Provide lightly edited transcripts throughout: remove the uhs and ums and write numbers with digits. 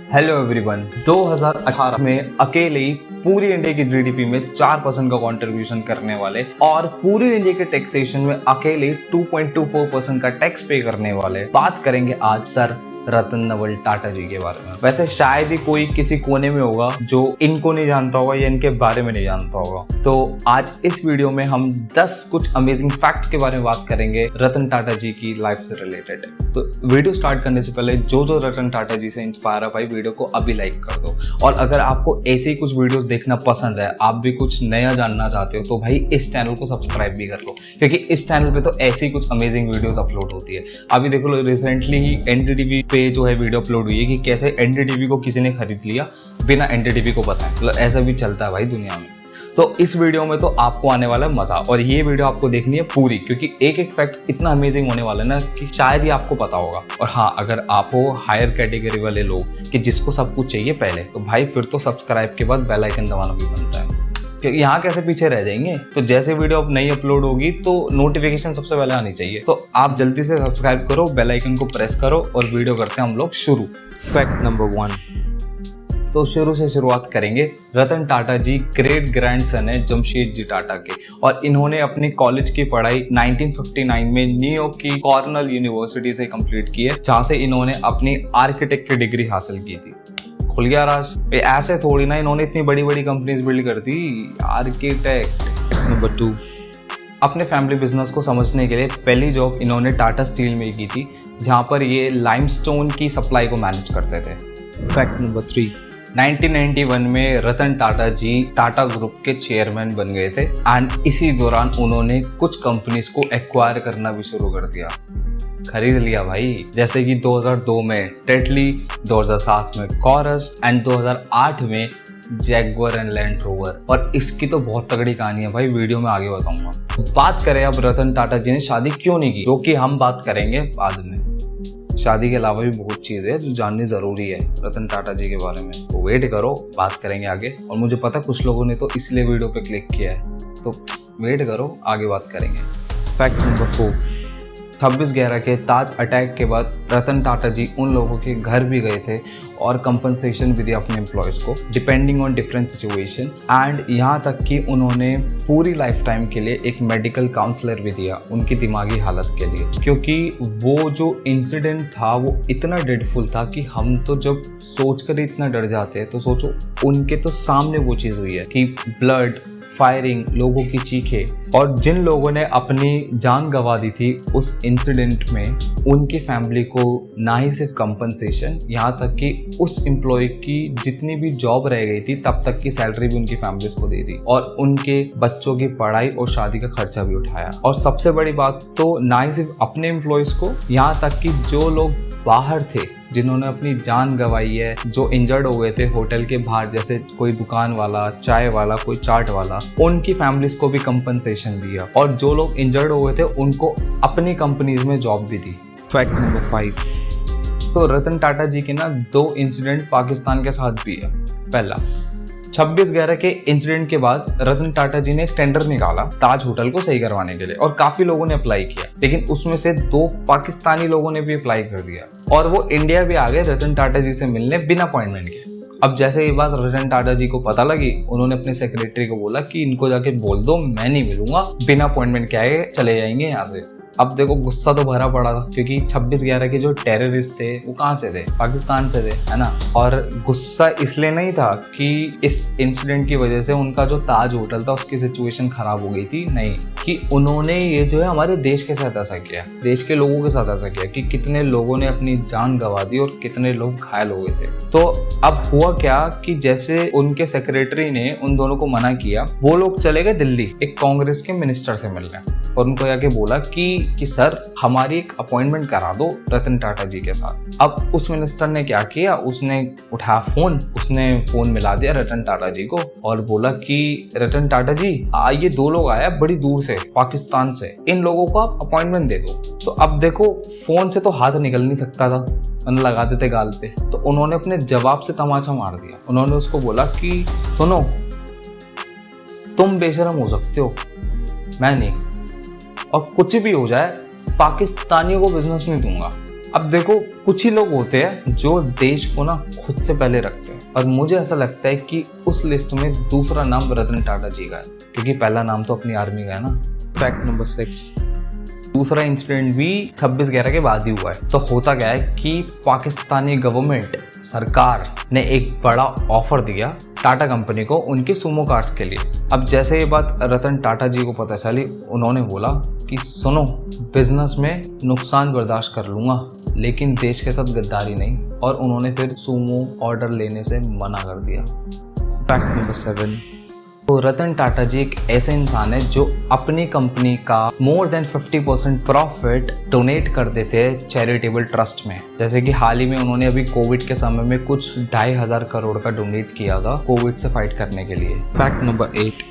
Hello everyone. 2018 में अकेले ही पूरी इंडिया की जीडीपी में 4% का कंट्रीब्यूशन करने वाले और पूरी इंडिया के टैक्सेशन में अकेले 2.24% का टैक्स पे करने वाले बात करेंगे आज सर रतन नवल टाटा जी के बारे में। वैसे शायद ही कोई किसी कोने में होगा जो इनको नहीं जानता होगा या इनके बारे में नहीं जानता होगा। तो आज इस वीडियो में हम 10 कुछ अमेजिंग फैक्ट्स के बारे में बात करेंगे रतन टाटा जी की लाइफ से रिलेटेड। तो वीडियो स्टार्ट करने से पहले जो रतन टाटा जी से इंस्पायर है भाई वीडियो को अभी लाइक कर दो। और अगर आपको ऐसे ही कुछ वीडियोस देखना पसंद है, आप भी कुछ नया जानना चाहते हो, तो भाई इस चैनल को सब्सक्राइब भी कर लो, क्योंकि इस चैनल पे तो ऐसी कुछ अमेजिंग वीडियोस अपलोड होती है। अभी देखो रिसेंटली ही एनडीटीवी पे जो है वीडियो अपलोड हुई है कि कैसे एनडीटीवी को किसी ने खरीद लिया बिना एनडीटीवी को बताए। मतलब ऐसा भी चलता है भाई दुनिया में। तो इस वीडियो में तो आपको आने वाला है मजा, और ये वीडियो आपको देखनी है पूरी, क्योंकि एक एक फैक्ट इतना अमेजिंग होने वाला है ना कि शायद ही आपको पता होगा। और हाँ, अगर आप हो हायर कैटेगरी वाले लोग कि जिसको सब कुछ चाहिए पहले, तो भाई फिर तो सब्सक्राइब के बाद बेल आइकन दबाना भी बनता है, क्योंकि यहाँ कैसे पीछे रह जाएंगे। तो जैसे वीडियो अब नई अपलोड होगी तो नोटिफिकेशन सबसे पहले आनी चाहिए। तो आप जल्दी से सब्सक्राइब करो, बेल आइकन को प्रेस करो और वीडियो करते हैं हम लोग शुरू। फैक्ट नंबर 1, तो शुरू से शुरुआत करेंगे। रतन टाटा जी ग्रेट ग्रैंड सन है जमशेद जी टाटा के, और इन्होंने अपनी कॉलेज की पढ़ाई 1959 में न्यूयॉर्क की कॉर्नेल यूनिवर्सिटी से कंप्लीट की है, जहाँ से इन्होंने अपनी आर्किटेक्ट की डिग्री हासिल की थी। खुल गया राज। ऐसे थोड़ी ना इन्होंने इतनी बड़ी बड़ी कंपनीज बिल्ड कर दी, आर्किटेक्ट। नंबर 2, अपने फैमिली बिजनेस को समझने के लिए पहली जॉब इन्होंने टाटा स्टील में की थी, जहाँ पर ये लाइमस्टोन की सप्लाई को मैनेज करते थे। फैक्ट नंबर 3, 1991 में रतन टाटा जी टाटा ग्रुप के चेयरमैन बन गए थे, एंड इसी दौरान उन्होंने कुछ कंपनीज को एक्वायर करना भी शुरू कर दिया, खरीद लिया भाई। जैसे कि 2002 में टेटली, 2007 में कॉरस एंड 2008 में जैगुआर एंड लैंड रोवर। और इसकी तो बहुत तगड़ी कहानी है भाई, वीडियो में आगे बताऊंगा। बात करें अब रतन टाटा जी ने शादी क्यों नहीं की, जो कि हम बात करेंगे बाद में। शादी के अलावा भी बहुत चीज़ें जो जाननी ज़रूरी है रतन टाटा जी के बारे में, तो वेट करो, बात करेंगे आगे। और मुझे पता कुछ लोगों ने तो इसलिए वीडियो पे क्लिक किया है, तो वेट करो, आगे बात करेंगे। फैक्ट नंबर 4, 26/11 के ताज अटैक के बाद रतन टाटा जी उन लोगों के घर भी गए थे और कंपनसेशन भी दिया अपने एम्प्लॉयज़ को, depending on different situation. And यहाँ तक कि उन्होंने पूरी लाइफ टाइम के लिए एक मेडिकल काउंसलर भी दिया उनकी दिमागी हालत के लिए, क्योंकि वो जो इंसिडेंट था वो इतना ड्रेडफुल था कि हम तो जब सोच कर इतना डर जाते हैं, तो सोचो उनके तो सामने वो चीज़ हुई है कि ब्लड, फायरिंग, लोगों की चीखें। और जिन लोगों ने अपनी जान गंवा दी थी उस इंसिडेंट में, उनकी फैमिली को ना ही सिर्फ कंपनसेशन, यहाँ तक कि उस एम्प्लॉय की जितनी भी जॉब रह गई थी तब तक की सैलरी भी उनकी फैमिलीज को दे दी, और उनके बच्चों की पढ़ाई और शादी का खर्चा भी उठाया। और सबसे बड़ी बात तो ना ही सिर्फ अपने एम्प्लॉयज़ को, यहाँ तक कि जो लोग बाहर थे जिन्होंने अपनी जान गंवाई है, जो इंजर्ड हो गए थे होटल के बाहर, जैसे कोई दुकान वाला, चाय वाला, कोई चाट वाला, उनकी फैमिलीज को भी कंपनसेशन दिया। और जो लोग इंजर्ड हो गए थे उनको अपनी कंपनीज में जॉब भी दी। फैक्ट नंबर 5, तो रतन टाटा जी के ना 2 इंसिडेंट पाकिस्तान के साथ भी है। पहला, 26/11 के इंसिडेंट के बाद रतन टाटा जी ने एक टेंडर निकाला ताज होटल को सही करवाने के लिए, और काफी लोगों ने अप्लाई किया, लेकिन उसमें से 2 पाकिस्तानी लोगों ने भी अप्लाई कर दिया, और वो इंडिया भी आ गए रतन टाटा जी से मिलने बिना अपॉइंटमेंट के। अब जैसे ये बात रतन टाटा जी को पता लगी, उन्होंने अपने सेक्रेटरी को बोला कि इनको जाके बोल दो मैं नहीं मिलूंगा, बिना अपॉइंटमेंट के आए चले जाएंगे यहाँ से। अब देखो गुस्सा तो भरा पड़ा था, क्योंकि 26/11 के जो टेररिस्ट थे वो कहाँ से थे, पाकिस्तान से थे, है ना। और गुस्सा इसलिए नहीं था कि इस इंसिडेंट की वजह से उनका जो ताज होटल था उसकी सिचुएशन खराब हो गई थी, नहीं, कि उन्होंने ये जो है हमारे देश के साथ ऐसा किया, देश के लोगों के साथ ऐसा किया कि कितने लोगों ने अपनी जान गंवा दी और कितने लोग घायल हो गए थे। तो अब हुआ क्या कि जैसे उनके सेक्रेटरी ने उन दोनों को मना किया, वो लोग चले गए दिल्ली एक कांग्रेस के मिनिस्टर से मिलने, और उनको जाके बोला कि सर हमारी एक अपॉइंटमेंट करा दो रतन टाटा जी के साथ। अब उस मिनिस्टर ने क्या किया, उसने उठाया फोन, उसने फोन मिला दिया रतन टाटा जी को और बोला कि रतन टाटा जी ये 2 लोग आए बड़ी दूर से पाकिस्तान से, इन लोगों को आप अपॉइंटमेंट दे दो। तो अब देखो फोन से तो हाथ निकल नहीं सकता था, लगा देते गाल पे, तो उन्होंने अपने जवाब से तमाचा मार दिया। उन्होंने उसको बोला कि सुनो, तुम बेशरम हो सकते हो, मैं नहीं, और कुछ भी हो जाए पाकिस्तानियों को बिजनेस नहीं दूंगा। अब देखो कुछ ही लोग होते हैं जो देश को ना खुद से पहले रखते हैं, और मुझे ऐसा लगता है कि उस लिस्ट में दूसरा नाम रतन टाटा जी का है, क्योंकि पहला नाम तो अपनी आर्मी का है ना। फैक्ट नंबर 6, दूसरा इंसिडेंट भी 26/11 के बाद ही हुआ है। तो होता क्या है कि पाकिस्तानी गवर्नमेंट सरकार ने एक बड़ा ऑफर दिया टाटा कंपनी को उनकी सुमो कार्स के लिए। अब जैसे ये बात रतन टाटा जी को पता चली, उन्होंने बोला कि सुनो, बिजनेस में नुकसान बर्दाश्त कर लूँगा लेकिन देश के साथ गद्दारी नहीं, और उन्होंने फिर सुमो ऑर्डर लेने से मना कर दिया। फैक्ट नंबर 7, तो रतन टाटा जी एक ऐसे इंसान है जो अपनी कंपनी का मोर देन 50% प्रॉफिट डोनेट कर देते हैं चैरिटेबल ट्रस्ट में। जैसे कि हाल ही में उन्होंने अभी कोविड के समय में कुछ 2,500 करोड़ का डोनेट किया था कोविड से फाइट करने के लिए। फैक्ट नंबर 8,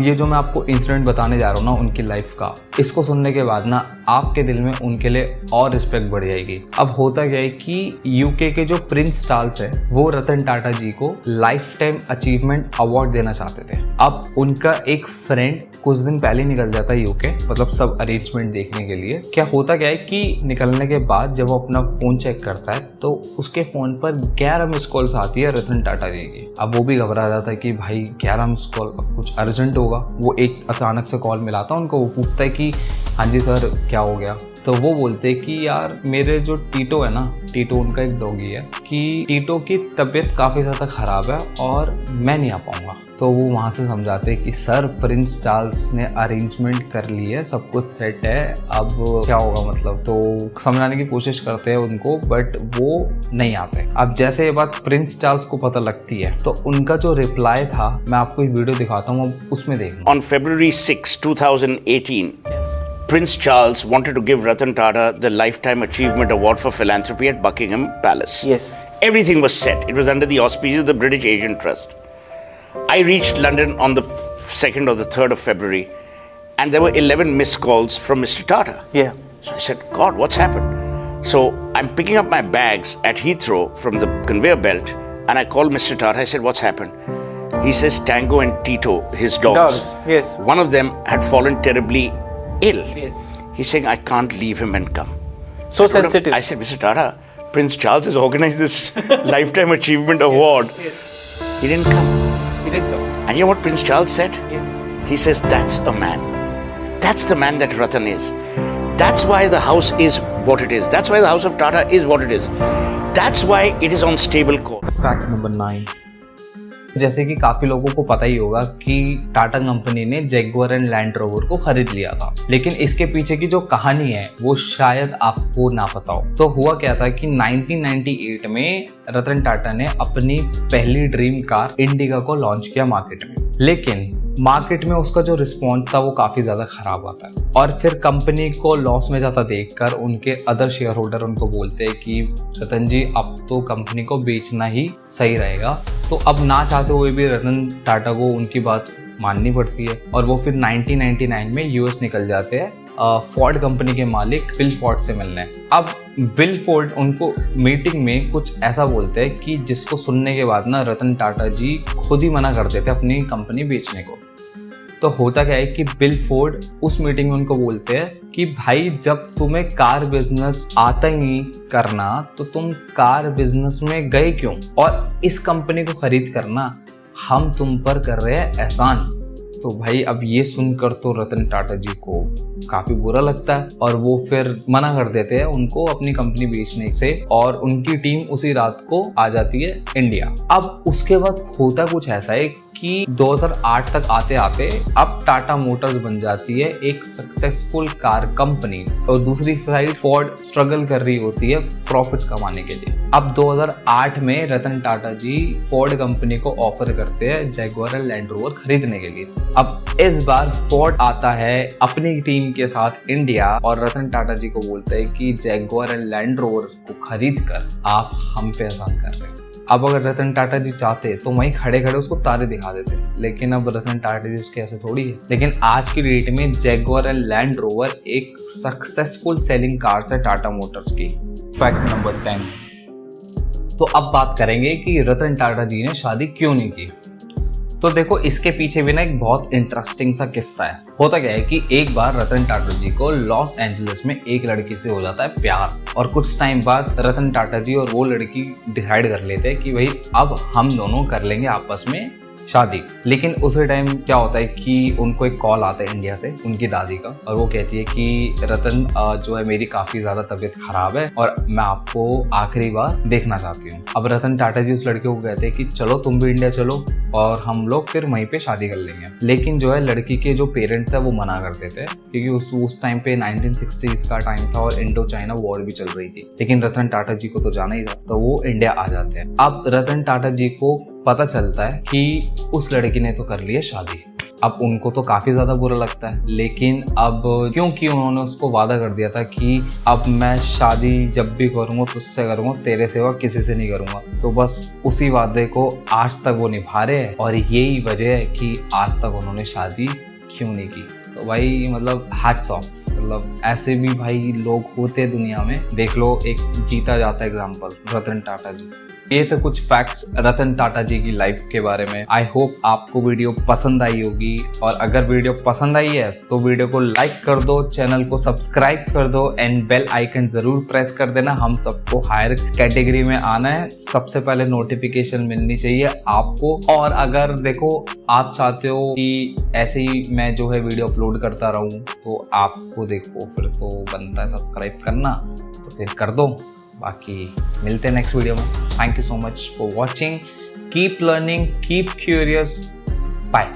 ये जो मैं आपको इंसिडेंट बताने जा रहा हूँ ना उनकी लाइफ का, इसको सुनने के बाद ना आपके दिल में उनके लिए और रिस्पेक्ट बढ़ जाएगी। अब होता क्या है कि यूके के जो प्रिंस चार्ल्स है वो रतन टाटा जी को लाइफ टाइम अचीवमेंट अवार्ड देना चाहते थे। अब उनका एक फ्रेंड कुछ दिन पहले निकल जाता है यूके, मतलब सब अरेंजमेंट देखने के लिए। क्या होता क्या है कि निकलने के बाद जब वो अपना फ़ोन चेक करता है तो उसके फ़ोन पर 11 मिस कॉल्स आती है रतन टाटा जी की। अब वो भी घबरा जाता है कि भाई 11 मिस कॉल, अब कुछ अर्जेंट होगा। वो एक अचानक से कॉल मिलाता है उनको, वो पूछता है कि हाँ जी सर क्या हो गया। तो वो बोलते हैं कि यार मेरे जो टीटो है ना, टीटो उनका एक डॉगी है, कि टीटो की तबीयत काफ़ी ज़्यादा ख़राब है और मैं नहीं आ पाऊँगा। तो वो वहाँ से समझाते हैं कि सर प्रिंस चार्ल्स ने अरेंजमेंट कर ली है, सब कुछ सेट है, अब क्या होगा मतलब। तो समझाने की कोशिश करते हैं उनको, बट वो नहीं आते। अब जैसे ये बात प्रिंस चार्ल्स को पता लगती है तो उनका जो रिप्लाई था, मैं आपको एक वीडियो दिखाता हूँ, उसमें देखना। On February 6, 2018, Prince Charles wanted to give Ratan Tata the Lifetime Achievement Award for Philanthropy at Buckingham Palace. Yes. Everything was set. It was under the auspices of the British Asian Trust. I reached London on the 2nd or the 3rd of February, and there were 11 missed calls from Mr. Tata. Yeah. So I said, God, what's happened? So I'm picking up my bags at Heathrow from the conveyor belt, and I called Mr. Tata. I said, what's happened? He says Tango and Tito, his dogs. Yes. One of them had fallen terribly ill. Yes. He's saying, I can't leave him and come. So sensitive. I said, Mr. Tata, Prince Charles has organized this Lifetime Achievement Award. Yes. He didn't come. He did come. And you know what Prince Charles said? Yes. He says, that's a man. That's the man that Ratan is. That's why the house is what it is. That's why the house of Tata is what it is. That's why it is on stable course. Fact number 9, जैसे कि काफी लोगों को पता ही होगा कि Tata company ने Jaguar and land rover को खरीद लिया था, लेकिन इसके पीछे की जो कहानी है वो शायद आपको ना पता हो। तो हुआ क्या था कि 1998 में रतन टाटा ने अपनी पहली ड्रीम कार इंडिगा को लॉन्च किया मार्केट में, लेकिन मार्केट में उसका जो रिस्पॉन्स था वो काफ़ी ज़्यादा ख़राब आता है। और फिर कंपनी को लॉस में जाता देखकर उनके अदर शेयर होल्डर उनको बोलते हैं कि रतन जी अब तो कंपनी को बेचना ही सही रहेगा। तो अब ना चाहते हुए भी रतन टाटा को उनकी बात माननी पड़ती है, और वो फिर 1999 में यूएस निकल जाते हैं फोर्ड कंपनी के मालिक बिल फोर्ड से मिलने। अब बिल फोर्ड उनको मीटिंग में कुछ ऐसा बोलते हैं कि जिसको सुनने के बाद ना रतन टाटा जी खुद ही मना कर देते अपनी कंपनी बेचने को। तो होता क्या है कि बिल फोर्ड उस मीटिंग में उनको बोलते हैं कि भाई जब तुम्हें कार बिजनेस आता ही नहीं करना तो तुम कार बिजनेस में गए क्यों, और इस कंपनी को खरीद करना हम तुम पर कर रहे हैं एहसान। तो भाई अब ये सुनकर तो रतन टाटा जी को काफी बुरा लगता है और वो फिर मना कर देते हैं उनको अपनी कंपनी बेचने से, और उनकी टीम उसी रात को आ जाती है इंडिया। अब उसके बाद होता कुछ ऐसा है कि 2008 तक आते आते अब टाटा मोटर्स बन जाती है एक सक्सेसफुल कार कंपनी, और दूसरी साइड फोर्ड स्ट्रगल कर रही होती है प्रॉफिट्स कमाने के लिए। अब 2008 में रतन टाटा जी फोर्ड कंपनी को ऑफर करते हैं जैगुआर लैंड रोवर खरीदने के लिए। अब इस बार फोर्ड आता है अपनी टीम के साथ इंडिया, और रतन टाटा जी को बोलते हैं कि जैगुआर लैंड रोवर को खरीद कर आप हम पे एहसान कर रहे हैं। अब अगर रतन टाटा जी चाहते तो वहीं खड़े खड़े उसको तारे दिखा देते, लेकिन अब रतन टाटा जी उसके ऐसे थोड़ी है। लेकिन आज की डेट में जैगुआर लैंड रोवर एक सक्सेसफुल सेलिंग कार है टाटा मोटर्स की। फैक्ट नंबर 10, तो अब बात करेंगे कि रतन टाटा जी ने शादी क्यों नहीं की। तो देखो इसके पीछे भी ना एक बहुत इंटरेस्टिंग सा किस्सा है। होता क्या है कि एक बार रतन टाटा जी को लॉस एंजलिस में एक लड़की से हो जाता है प्यार, और कुछ टाइम बाद रतन टाटा जी और वो लड़की डिसाइड कर लेते हैं कि भाई अब हम दोनों कर लेंगे आपस में शादी। लेकिन उसी टाइम क्या होता है कि उनको एक कॉल आता है इंडिया से उनकी दादी का, और वो कहती है कि रतन जो है मेरी काफ़ी ज़्यादा तबीयत खराब है और मैं आपको आखिरी बार देखना चाहती हूँ। अब रतन टाटा जी उस लड़के को कहते हैं कि चलो तुम भी इंडिया चलो और हम लोग फिर वहीं पे शादी कर लेंगे। लेकिन जो है लड़की के जो पेरेंट्स है वो मना कर देते हैं, क्योंकि उस टाइम पे 1960s का टाइम था और इंडो चाइना वॉर भी चल रही थी। लेकिन रतन टाटा जी को तो जाना ही था, तो वो इंडिया आ जाते हैं। अब रतन टाटा जी को पता चलता है कि उस लड़की ने तो कर ली है शादी। अब उनको तो काफ़ी ज़्यादा बुरा लगता है, लेकिन अब क्योंकि उन्होंने उसको वादा कर दिया था कि अब मैं शादी जब भी करूँगा तुझसे करूँगा, तेरे सिवा किसी से नहीं करूँगा, तो बस उसी वादे को आज तक वो निभा रहे हैं। और यही वजह है कि आज तक उन्होंने शादी क्यों नहीं की। तो भाई मतलब हैट्स ऑफ, मतलब ऐसे भी भाई लोग होते हैं दुनिया में। देख लो, एक जीता जाता एग्जाम्पल रतन टाटा जी। ये तो कुछ फैक्ट्स रतन टाटा जी की लाइफ के बारे में। आई होप आपको वीडियो पसंद आई होगी, और अगर वीडियो पसंद आई है तो वीडियो को लाइक कर दो, चैनल को सब्सक्राइब कर दो एंड बेल आइकन जरूर प्रेस कर देना। हम सबको हायर कैटेगरी में आना है, सबसे पहले नोटिफिकेशन मिलनी चाहिए आपको। और अगर देखो आप चाहते हो कि ऐसे ही मैं जो है वीडियो अपलोड करता रहूं, तो आपको देखो फिर तो बनता है सब्सक्राइब करना, तो फिर कर दो। बाकी मिलते हैं नेक्स्ट वीडियो में। Thank you so much for watching, keep learning, keep curious, bye.